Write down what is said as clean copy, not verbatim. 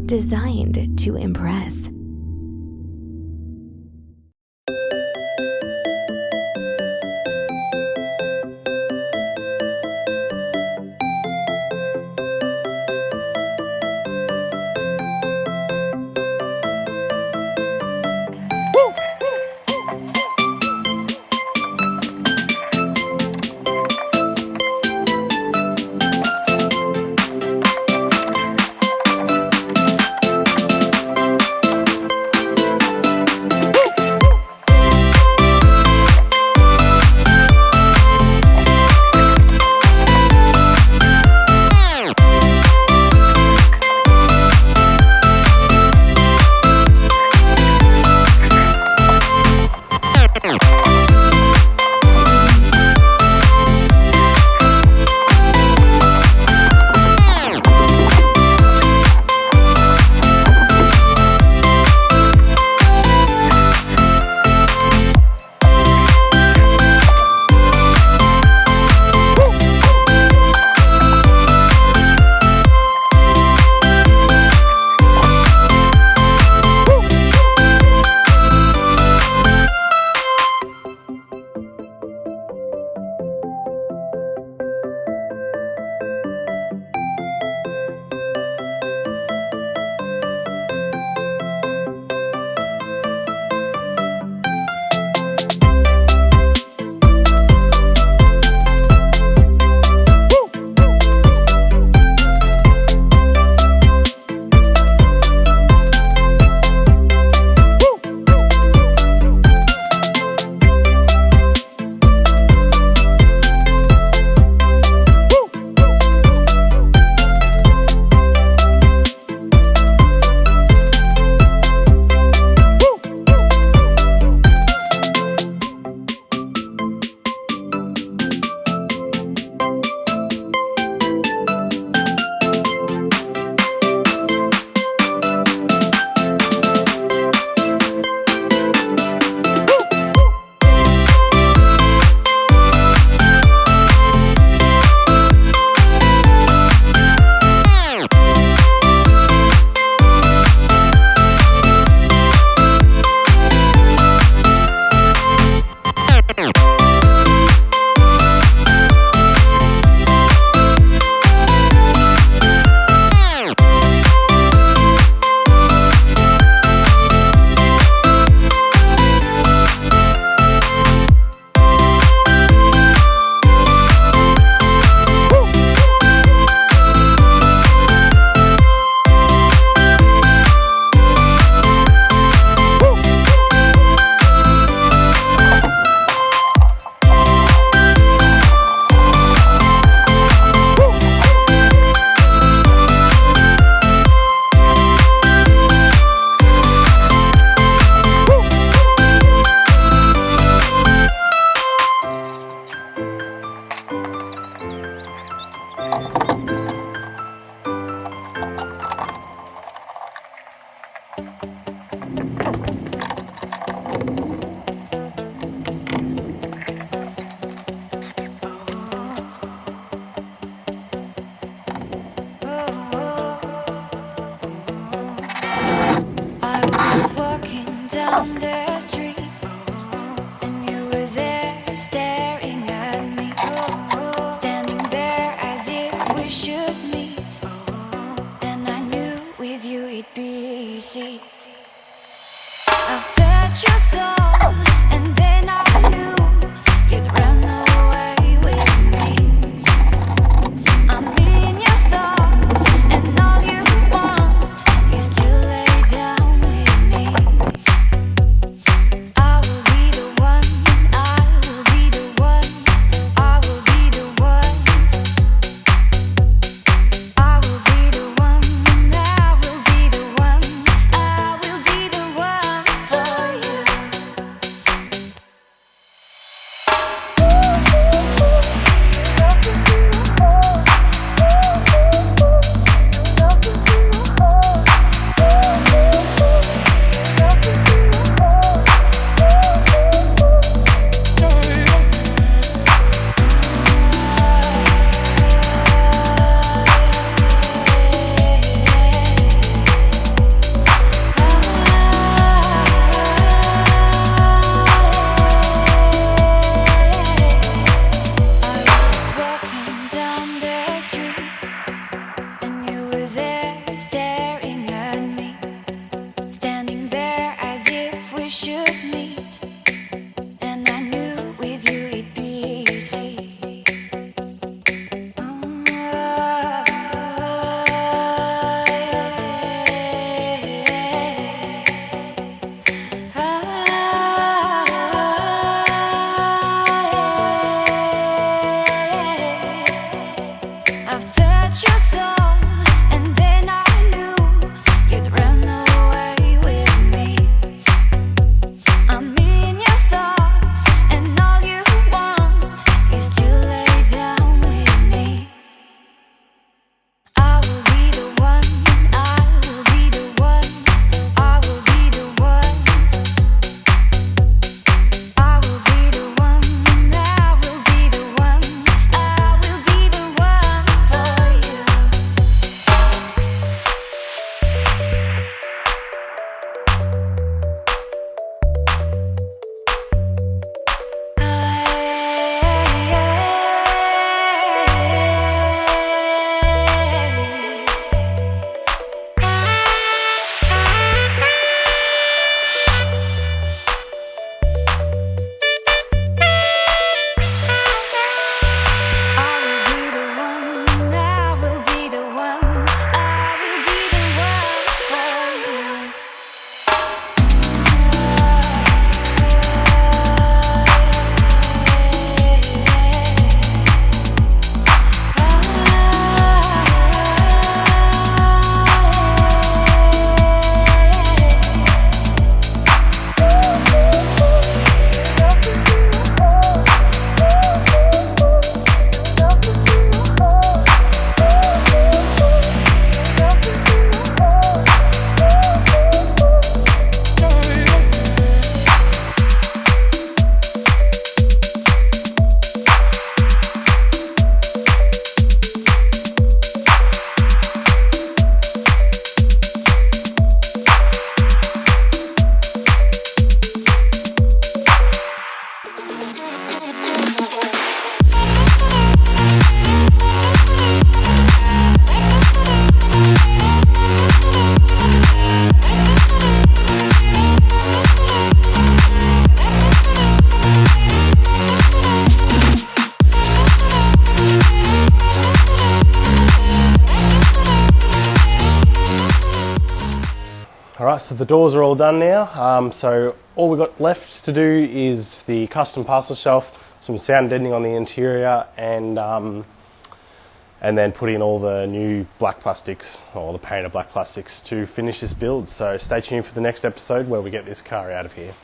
designed to impress. I've touched your soul, and then I knew you'd run away with me. I'm in your thoughts, and all you want is to lay down with me. I will be the one, I will be the one, I will be the one. I will be the one, I will be the one, I will be the one for you. Alright, so the doors are all done now, so all we've got left to do is the custom parcel shelf, some sound deadening on the interior, and then put in all the new black plastics, or the painted black plastics, to finish this build. So stay tuned for the next episode where we get this car out of here.